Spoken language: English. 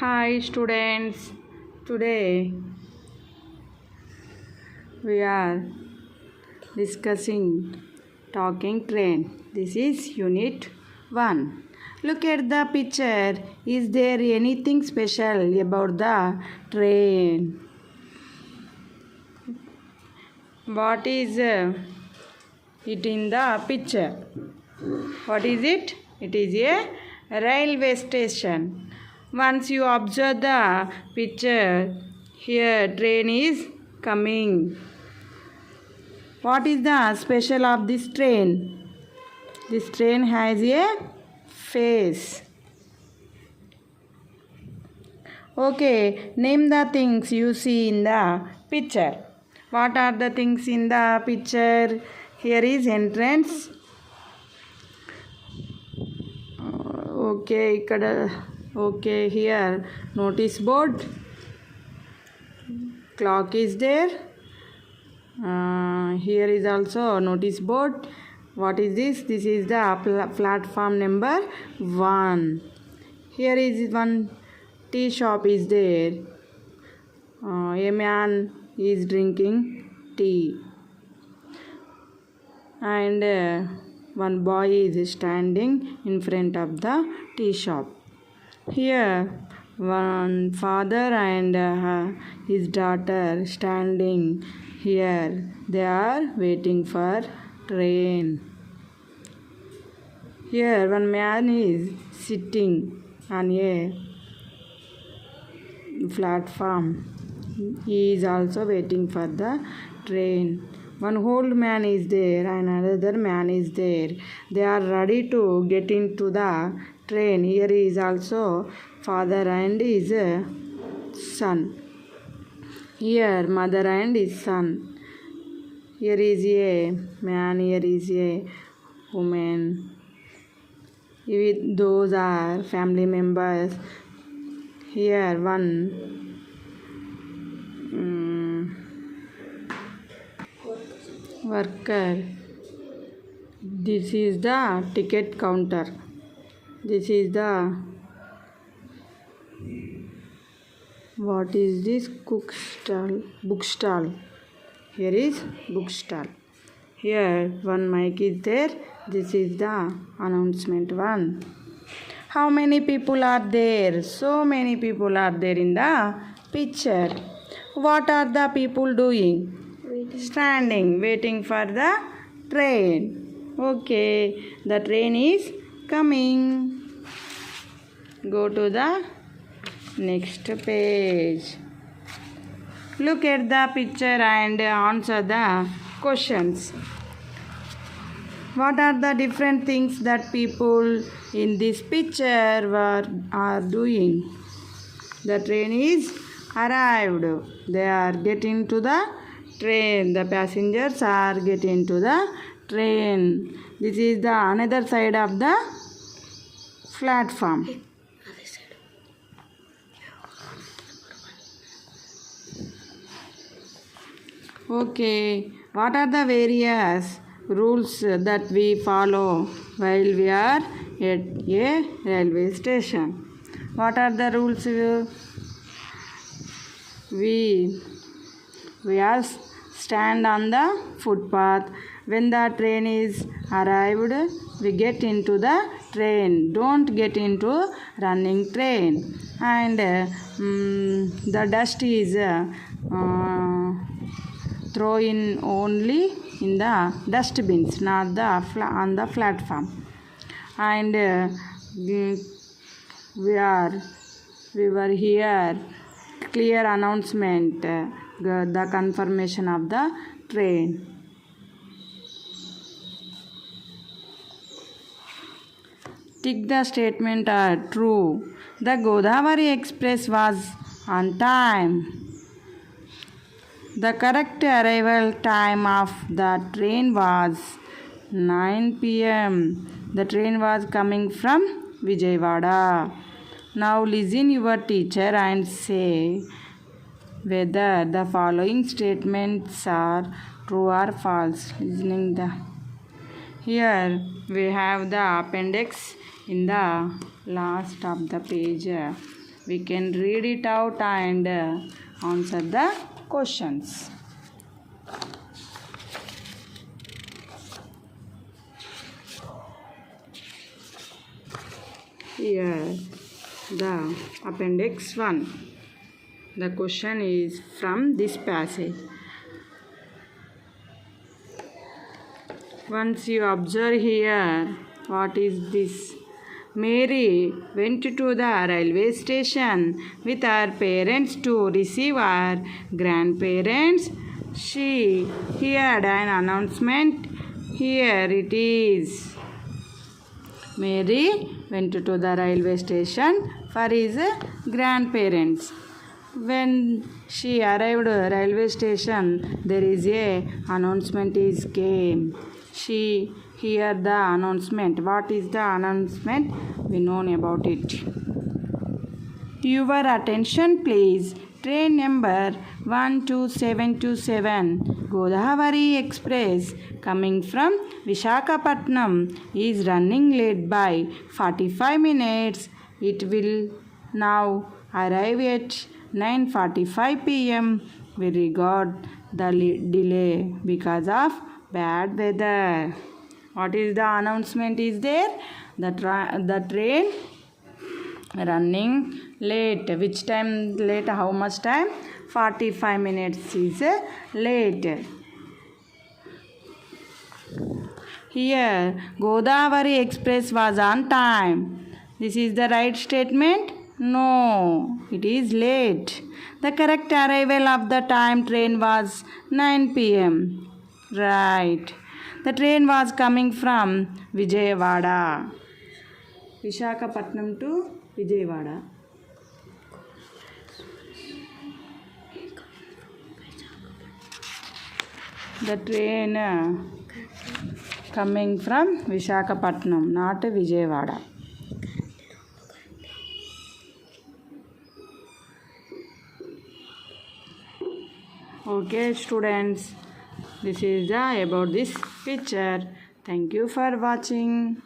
Hi students, today we are discussing talking train. This is unit 1. Look at the picture. Is there anything special about the train? What is it in the picture? What is it? It is a railway station. Once you observe the picture, here train is coming. What is the special of this train? This train has a face. Okay, name the things you see in the picture. What are the things in the picture? Here is entrance. Okay, here notice board. Clock is there. Here is also notice board. What is this? This is the platform number 1. Here is one tea shop is there. A man is drinking tea. And one boy is standing in front of the tea shop. Here one father and his daughter standing here. They are waiting for train. Here one man is sitting on a platform. He is also waiting for the train. One old man is there and another man is there. They are ready to get into the train. Here is also father and his son. Here mother and his son. Here is a man, here is a woman. Those are family members. Here one worker. This is the ticket counter. This is the what is this? Cook stall, book stall. Here is book stall. Here one mic is there. This is the announcement 1. How many people are there? So many people are there in the picture. What are the people doing? Standing, waiting for the train. Okay, the train is coming. Go to the next page. Look at the picture and answer the questions. What are the different things that people in this picture are doing? The train is arrived. They are getting to the train. The passengers are getting to the train. This is the another side of the platform. Okay, what are the various rules that we follow while we are at a railway station? What are the rules? We are stand on the footpath. When the train is arrived, we get into the train. Don't get into running train. And the dust is throw in only in the dustbins, not on the platform. And we were here. Clear announcement, the confirmation of the train. Tick the statement are true. The Godavari Express was on time. The correct arrival time of the train was 9 p.m. The train was coming from Vijayawada. Now listen your teacher and say whether the following statements are true or false. Here we have the appendix in the last of the page. We can read it out and answer the questions. Here, the appendix 1. The question is from this passage. Once you observe here, what is this? Mary went to the railway station with her parents to receive her grandparents. She heard an announcement. Here it is. Mary went to the railway station for his grandparents. When she arrived at railway station, there is a announcement is came. She heard the announcement. What is the announcement? We know about it. Your attention please. Train number 12727 Godavari Express coming from Visakhapatnam is running late by 45 minutes. It will now arrive at 9:45 p.m. We regard the delay because of bad weather. What is the announcement is there? The train running late. Which time late? How much time? 45 minutes is late. Here, Godavari Express was on time. This is the right statement? No, it is late. The correct arrival of the time train was 9 p.m. Right. The train was coming from Vijayawada. Visakhapatnam to Vijayawada. The train coming from Visakhapatnam, not Vijayawada. Okay, students, this is about this picture. Thank you for watching.